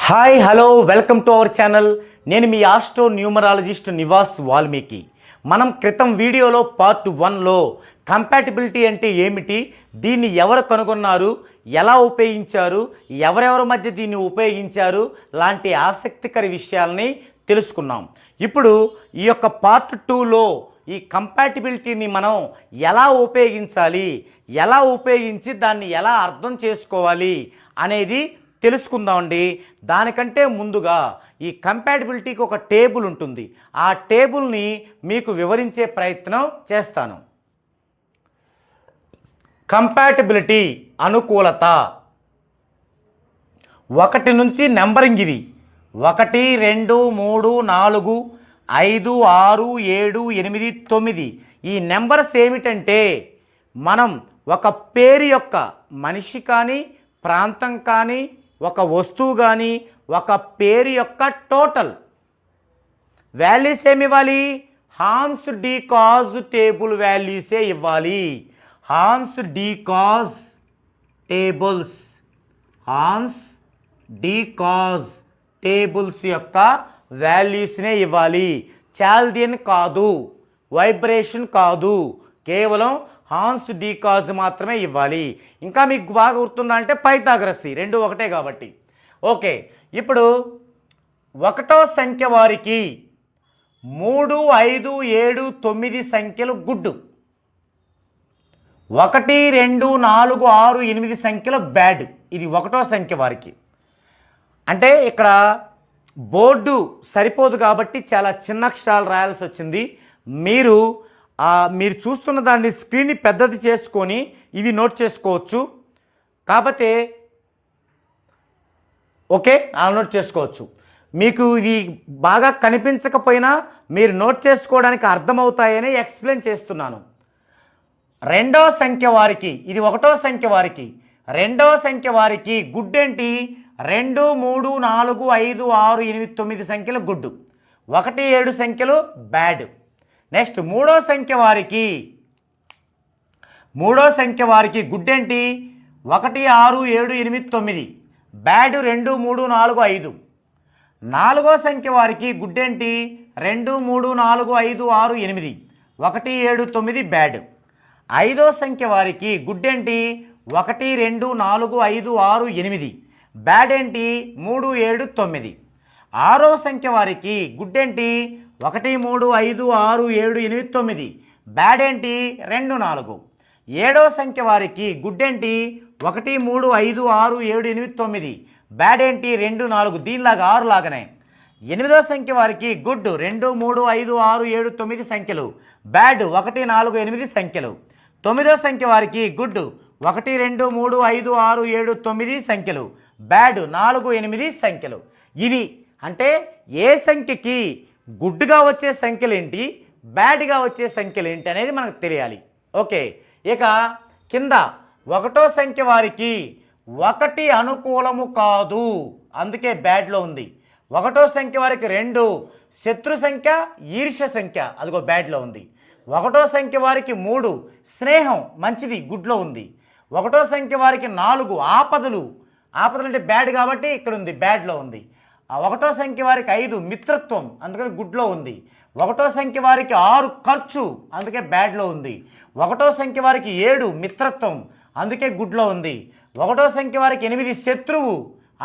Hi hello welcome to our channel. నేను మీ astro numerologist Nivas Valmiki. మనం క్రితం వీడియోలో పార్ట్ 1లో కంపాటిబిలిటీ అంటే ఏమిటి, దీన్ని ఎవరు కనుగొన్నారు, ఎలా ఉపయోగించారు, ఎవరెవరి మధ్య దీన్ని ఉపయోగించారు లాంటి ఆసక్తికర విషయాల్ని తెలుసుకున్నాం. ఇప్పుడు ఈ యొక్క పార్ట్ 2లో ఈ కంపాటిబిలిటీని మనం ఎలా ఉపయోగించాలి, ఎలా ఉపయోగించి దాన్ని ఎలా అర్థం చేసుకోవాలి అనేది తెలుసుకుందామండి. దానికంటే ముందుగా ఈ కంపాటిబిలిటీకి ఒక టేబుల్ ఉంటుంది. ఆ టేబుల్ని మీకు వివరించే ప్రయత్నం చేస్తాను. కంపాటిబిలిటీ అనుకూలత 1 నుంచి నెంబరింగ్ ఇది 1 2 3 4 5 6 7 8 9 ఈ నెంబర్స్ ఏమిటంటే మనం ఒక పేరు యొక్క మనిషి కానీ ప్రాంతం కానీ ఒక వస్తువు కానీ ఒక పేరు యొక్క టోటల్ వాల్యూస్ ఏమి ఇవ్వాలి, హాన్స్ డీకాజ్ టేబుల్ వాల్యూసే ఇవ్వాలి. హాన్స్ డీకాజ్ టేబుల్స్, హాన్స్ డీకాజ్ టేబుల్స్ యొక్క వాల్యూస్నే ఇవ్వాలి. చాల్దియన్ కాదు, వైబ్రేషన్ కాదు, కేవలం హాన్స్ డీకాజ్ మాత్రమే ఇవ్వాలి. ఇంకా మీకు బాగా గుర్తుందంటే పైథాగరస్, రెండు ఒకటే కాబట్టి. ఓకే, ఇప్పుడు 1వ సంఖ్య వారికి 3 5 7 9 సంఖ్యలు గుడ్, 1 2 4 6 8 సంఖ్యలు బ్యాడ్. ఇది 1వ సంఖ్య వారికి. అంటే ఇక్కడ బోర్డు సరిపోదు కాబట్టి చాలా చిన్న అక్షరాలు రాయాల్సి వచ్చింది. మీరు చూస్తున్న దాన్ని స్క్రీన్ని పెద్దది చేసుకొని ఇవి నోట్ చేసుకోవచ్చు. కాకపోతే ఓకే, అలా నోట్ చేసుకోవచ్చు. మీకు ఇవి బాగా కనిపించకపోయినా మీరు నోట్ చేసుకోవడానికి అర్థమవుతాయని ఎక్స్ప్లెయిన్ చేస్తున్నాను. 2వ సంఖ్య వారికి, ఇది 1వ సంఖ్య వారికి, 2వ సంఖ్య వారికి గుడ్ ఏంటి, 2 3 4 5 6 8 9 సంఖ్యలు గుడ్, 1 7 సంఖ్యలు బ్యాడ్. నెక్స్ట్ 3వ సంఖ్య వారికి, 3వ సంఖ్య వారికి గుడ్ ఏంటి, 1 6 7 8 9, బ్యాడ్ 2 3 4 5. 4వ సంఖ్య వారికి గుడ్ ఏంటి, 2 3 4 5 6 8, 1 7 9 బ్యాడ్. 5వ సంఖ్య వారికి గుడ్ ఏంటి, 1 2 4 5 6 8, బ్యాడ్ ఏంటి 3 7 9. 6వ సంఖ్య వారికి గుడ్ ఏంటి, 1 3 5 6 7 8 9, బ్యాడ్ ఏంటి 2 4. 7వ సంఖ్య వారికి గుడ్ ఏంటి, 1 3 5 6 7 8 9, బ్యాడ్ ఏంటి 2 4, దీనిలాగా 6 లాగానే. 8వ సంఖ్య వారికి గుడ్ 2 3 5 6 7 9 సంఖ్యలు, బ్యాడ్ 1 4 8 సంఖ్యలు. 9వ సంఖ్య వారికి గుడ్ 1 2 3 5 6 7 9 సంఖ్యలు, బ్యాడ్ 4 8 సంఖ్యలు. ఇవి అంటే ఏ సంఖ్యకి గుడ్గా వచ్చే సంఖ్యలు ఏంటి, బ్యాడ్గా వచ్చే సంఖ్యలు ఏంటి అనేది మనకు తెలియాలి. ఓకే, ఇక కింద 1వ సంఖ్య వారికి 1 అనుకూలము కాదు, అందుకే బ్యాడ్లో ఉంది. 1వ సంఖ్య వారికి 2 శత్రు సంఖ్య, ఈర్ష్య సంఖ్య, అదిగో బ్యాడ్లో ఉంది. 1వ సంఖ్య వారికి 3 స్నేహం, మంచిది, గుడ్లో ఉంది. 1వ సంఖ్య వారికి 4 ఆపదలు, ఆపదలు అంటే బ్యాడ్ కాబట్టి ఇక్కడ ఉంది, బ్యాడ్లో ఉంది. 1వ సంఖ్య వారికి 5 మిత్రత్వం, అందుకని గుడ్లో ఉంది. 1వ సంఖ్య వారికి 6 ఖర్చు, అందుకే బ్యాడ్లో ఉంది. 1వ సంఖ్య వారికి 7 మిత్రత్వం, అందుకే గుడ్లో ఉంది. 1వ సంఖ్య వారికి 8 శత్రువు,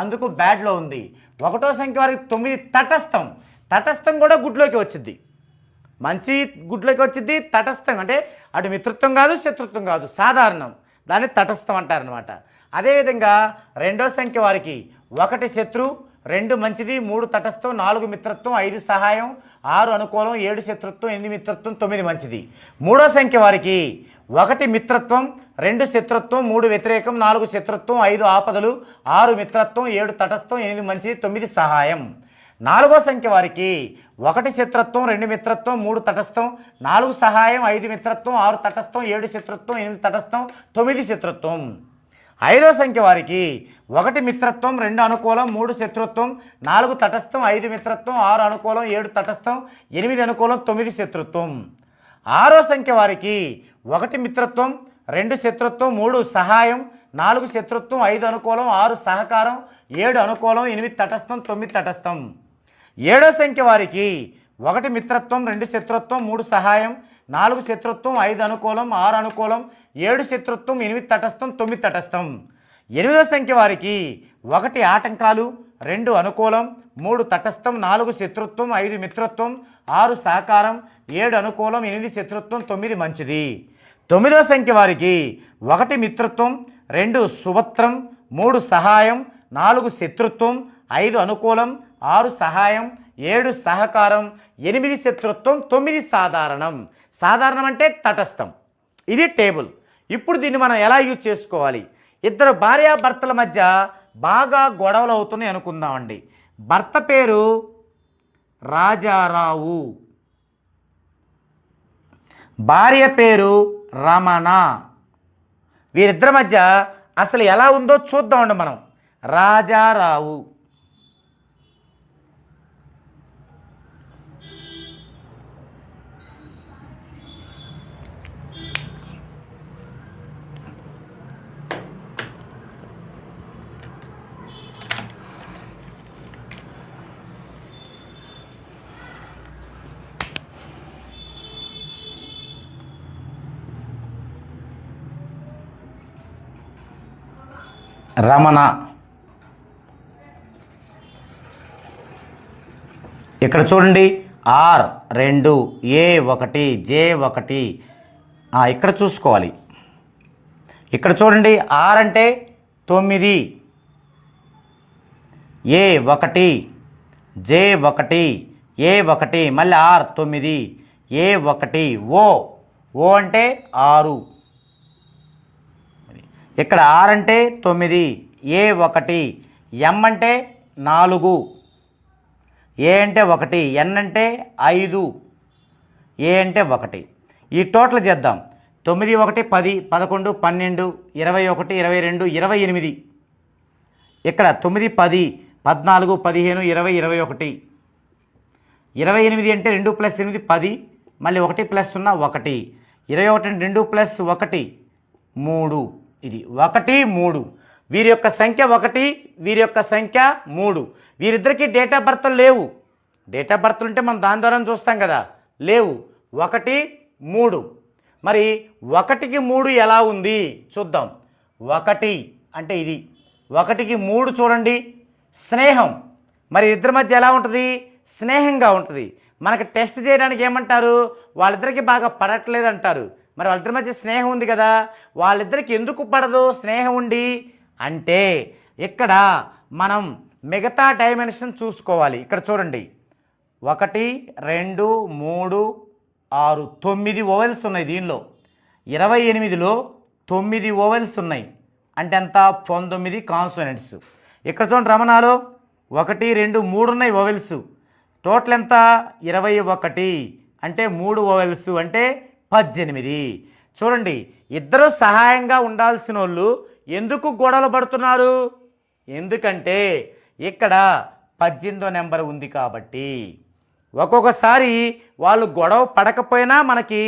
అందుకు బ్యాడ్లో ఉంది. 1వ సంఖ్య వారికి 9 తటస్థం, తటస్థం కూడా గుడ్లోకి వచ్చింది, మంచి గుడ్లోకి వచ్చింది. తటస్థం అంటే అటు మిత్రత్వం కాదు శత్రుత్వం కాదు, సాధారణం, దాన్ని తటస్థం అంటారనమాట. అదేవిధంగా 2వ సంఖ్య వారికి 1 శత్రు, 2 మంచిది, 3 తటస్థం, 4 మిత్రత్వం, 5 సహాయం, 6 అనుకూలం, 7 శత్రుత్వం, 8 మిత్రత్వం, 9 మంచిది. 3వ సంఖ్య వారికి 1 మిత్రత్వం, 2 శత్రుత్వం, 3 వ్యతిరేకం, 4 శత్రుత్వం, 5 ఆపదలు, 6 మిత్రత్వం, 7 తటస్థం, 8 మంచిది, 9 సహాయం. 4వ సంఖ్య వారికి 1 శత్రుత్వం, 2 మిత్రత్వం, 3 తటస్థం, 4 సహాయం, 5 మిత్రత్వం, 6 తటస్థం, 7 శత్రుత్వం, 8 తటస్థం, 9 శత్రుత్వం. 5వ సంఖ్య వారికి 1 మిత్రత్వం, 2 అనుకూలం, 3 శత్రుత్వం, 4 తటస్థం, 5 మిత్రత్వం, 6 అనుకూలం, 7 తటస్థం, 8 అనుకూలం, 9 శత్రుత్వం. 6వ సంఖ్య వారికి 1 మిత్రత్వం, 2 శత్రుత్వం, 3 సహాయం, 4 శత్రుత్వం, 5 అనుకూలం, 6 సహకారం, 7 అనుకూలం, 8 తటస్థం, 9 తటస్థం. 7వ సంఖ్య వారికి 1 మిత్రత్వం, 2 శత్రుత్వం, 3 సహాయం, 4 శత్రుత్వం, 5 అనుకూలం, 6 అనుకూలం, 7 శత్రుత్వం, 8 తటస్థం, 9 తటస్థం. 8వ సంఖ్య వారికి 1 ఆటంకాలు, 2 అనుకూలం, 3 తటస్థం, 4 శత్రుత్వం, 5 మిత్రత్వం, 6 సహకారం, 7 అనుకూలం, 8 శత్రుత్వం, 9 మంచిది. 9వ సంఖ్య వారికి 1 మిత్రత్వం, 2 సువత్రం, 3 సహాయం, 4 శత్రుత్వం, 5 అనుకూలం, 6 సహాయం, 7 సహకారం, 8 శత్రుత్వం, 9 సాధారణం. సాధారణం అంటే తటస్థం. ఇది టేబుల్. ఇప్పుడు దీన్ని మనం ఎలా యూజ్ చేసుకోవాలి? ఇద్దరు భార్యాభర్తల మధ్య బాగా గొడవలు అవుతున్నాయి అనుకుందామండి. భర్త పేరు రాజారావు, భార్య పేరు రమణ. వీరిద్దరి మధ్య అసలు ఎలా ఉందో చూద్దామండి మనం. రాజారావు, రమణ. ఇక్కడ చూడండి, R2, A1, J1. ఇక్కడ చూసుకోవాలి. ఇక్కడ చూడండి, R అంటే 9, A1, J1, A1, మళ్ళీ R 9, A1, O అంటే 6. ఇక్కడ R అంటే 9, A1, M అంటే 4, A అంటే 1, N అంటే 5, A అంటే 1. ఈ టోటల్ చేద్దాం. 9, 1, 10, 11, 12, 21, 22, 28. ఇక్కడ 9, 10, 14, 15, 20, 21. 28 అంటే 2 + 8 10, మళ్ళీ 1 + 0 1. 21 అంటే 2 + 1 3. ఇది 1, 3. వీరి యొక్క సంఖ్య 1, వీరి యొక్క సంఖ్య 3. వీరిద్దరికీ డేట్ ఆఫ్ బర్త్లు లేవు. డేట్ ఆఫ్ బర్త్లు ఉంటే మనం దాని ద్వారా చూస్తాం కదా, లేవు. 1, 3. మరి 1కి 3 ఎలా ఉంది చూద్దాం. 1 అంటే ఇది, 1కి 3 చూడండి, స్నేహం. మరి ఇద్దరి మధ్య ఎలా ఉంటుంది? స్నేహంగా ఉంటుంది. మనకి టెస్ట్ చేయడానికి ఏమంటారు? వాళ్ళిద్దరికీ బాగా పడట్లేదు అంటారు. మరి వాళ్ళిద్దరి మధ్య స్నేహం ఉంది కదా, వాళ్ళిద్దరికి ఎందుకు పడదు స్నేహం ఉండి అంటే ఇక్కడ మనం మిగతా డైమెన్షన్ చూసుకోవాలి. ఇక్కడ చూడండి, 1, 2, 3, 6, 9 ఓవెల్స్ ఉన్నాయి. దీనిలో 28లో 9 ఓవెల్స్ ఉన్నాయి. అంటే ఎంత? 19 కాన్సోనెంట్స్. ఇక్కడ చూడండి, రమణాలో 1, 2, 3 ఉన్నాయి ఓవెల్స్. టోటల్ ఎంత? 21. అంటే 3 ఓవెల్స్ అంటే 18. చూడండి, ఇద్దరు సహాయంగా ఉండాల్సిన వాళ్ళు ఎందుకు గొడవలు పడుతున్నారు? ఎందుకంటే ఇక్కడ 18వ నెంబర్ ఉంది కాబట్టి. ఒక్కొక్కసారి వాళ్ళు గొడవ పడకపోయినా మనకి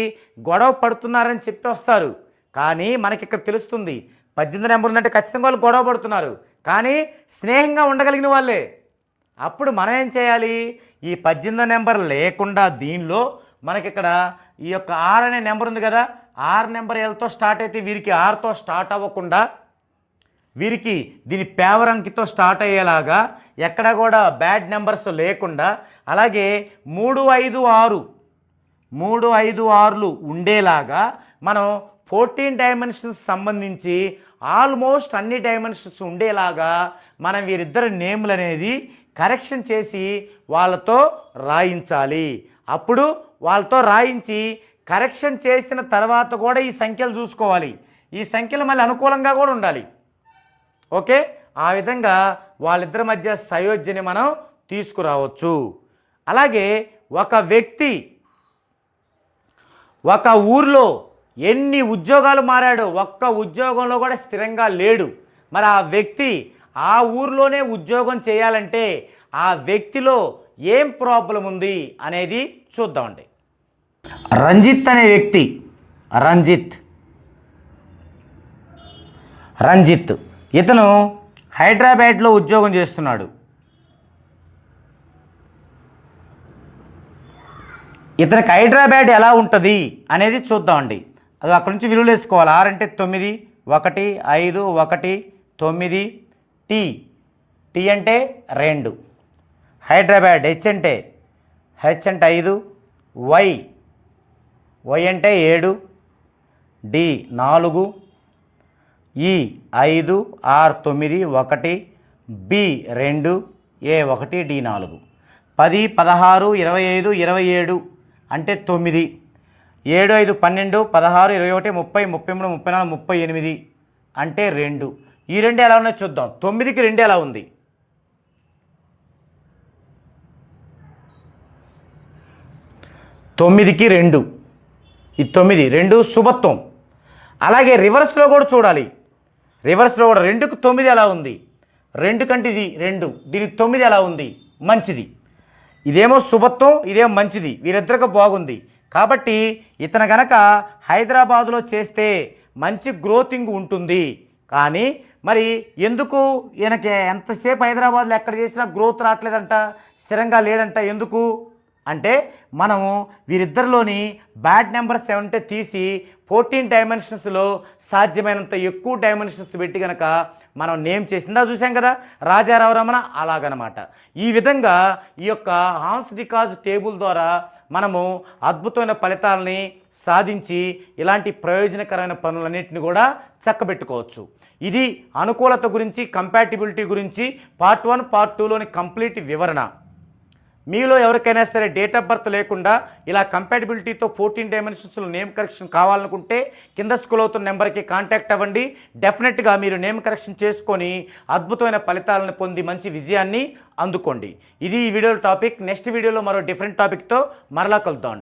గొడవ పడుతున్నారని చెప్పి వస్తారు. కానీ మనకి ఇక్కడ తెలుస్తుంది 18 నెంబర్ ఉందంటే ఖచ్చితంగా వాళ్ళు గొడవ పడుతున్నారు, కానీ స్నేహంగా ఉండగలిగిన వాళ్ళే. అప్పుడు మనం ఏం చేయాలి? ఈ 18 నెంబర్ లేకుండా దీనిలో మనకి ఇక్కడ ఈ యొక్క R అనే నెంబర్ ఉంది కదా, R నెంబర్ Lతో స్టార్ట్ అయితే వీరికి Rతో స్టార్ట్ అవ్వకుండా, వీరికి దీని పేవర్ అంకితో స్టార్ట్ అయ్యేలాగా, ఎక్కడ కూడా బ్యాడ్ నెంబర్స్ లేకుండా, అలాగే 3, 5, 6 3, 5, 6లు ఉండేలాగా మనం 14 డైమెన్షన్స్ సంబంధించి ఆల్మోస్ట్ అన్ని డైమెన్షన్స్ ఉండేలాగా మనం వీరిద్దరి నేమ్లు అనేది కరెక్షన్ చేసి వాళ్ళతో రాయించాలి. అప్పుడు వాళ్ళతో రాయించి కరెక్షన్ చేసిన తర్వాత కూడా ఈ సంఖ్యలు చూసుకోవాలి. ఈ సంఖ్యలు మళ్ళీ అనుకూలంగా కూడా ఉండాలి. ఓకే, ఆ విధంగా వాళ్ళిద్దరి మధ్య సయోధ్యని మనం తీసుకురావచ్చు. అలాగే ఒక వ్యక్తి ఒక ఊర్లో ఎన్ని ఉద్యోగాలు మారాడో ఒక్క ఉద్యోగంలో కూడా స్థిరంగా లేడు. మరి ఆ వ్యక్తి ఆ ఊర్లోనే ఉద్యోగం చేయాలంటే ఆ వ్యక్తిలో ఏం ప్రాబ్లం ఉంది అనేది చూద్దామండి. రంజిత్ అనే వ్యక్తి, రంజిత్. ఇతను హైదరాబాద్లో ఉద్యోగం చేస్తున్నాడు. ఇతనికి హైదరాబాద్ ఎలా ఉంటుంది అనేది చూద్దామండి. అది అక్కడ నుంచి విలువలు వేసుకోవాలి. 6 అంటే 9, 1 5 1 9, టీ అంటే 2, హైదరాబాద్ హెచ్ అంటే 5, వై అంటే 7, డి 4, ఈ 5, ఆర్ 9, 1, బి 2, ఏ 1, డి 4, 10 16 25 27 అంటే 9, 7 5 12 16 21 30 33 34 38 అంటే 2. ఈ 2 ఎలా ఉన్నాయో చూద్దాం. 9కి 2 ఎలా ఉంది? 9కి 2, ఈ 9 2 శుభత్వం. అలాగే రివర్స్లో కూడా చూడాలి. రివర్స్లో కూడా 2కి 9 ఎలా ఉంది? 2 కంటే ఇది 2, దీనికి 9 ఎలా ఉంది? మంచిది. ఇదేమో శుభత్వం, ఇదేమో మంచిది, వీరిద్దరికి బాగుంది. కాబట్టి ఇతను గనక హైదరాబాదులో చేస్తే మంచి గ్రోతింగ్ ఉంటుంది. కానీ మరి ఎందుకు ఈయనకి ఎంతసేపు హైదరాబాద్లో ఎక్కడ చేసినా గ్రోత్ రావట్లేదంట, స్థిరంగా లేడంట? ఎందుకు అంటే మనము వీరిద్దరిలోని బ్యాడ్ నెంబర్స్ ఏమంటే తీసి 14 డైమెన్షన్స్లో సాధ్యమైనంత ఎక్కువ డైమెన్షన్స్ పెట్టి కనుక మనం నేమ్ చేసిందా చూసాం కదా, రాజారావు రమణ. అలాగనమాట. ఈ విధంగా ఈ యొక్క హాన్స్ డికాజ్ టేబుల్ ద్వారా మనము అద్భుతమైన ఫలితాలని సాధించి ఇలాంటి ప్రయోజనకరమైన పనులన్నింటిని కూడా చక్కబెట్టుకోవచ్చు. ఇది అనుకూలత గురించి, కంపాటిబిలిటీ గురించి పార్ట్ 1 పార్ట్ 2లోని కంప్లీట్ వివరణ. మీలో ఎవరికైనా సరే డేట్ ఆఫ్ బర్త్ లేకుండా ఇలా కంపాటిబిలిటీతో 14 డైమెన్షన్స్లో నేమ్ కరెక్షన్ కావాలనుకుంటే కింద స్క్రోల్ అవుతున్న నెంబర్కి కాంటాక్ట్ అవ్వండి. డెఫినెట్గా మీరు నేమ్ కరెక్షన్ చేసుకొని అద్భుతమైన ఫలితాలను పొంది మంచి విజయాన్ని అందుకోండి. ఇది ఈ వీడియో టాపిక్. నెక్స్ట్ వీడియోలో మరో డిఫరెంట్ టాపిక్తో మరలా కలుద్దాం.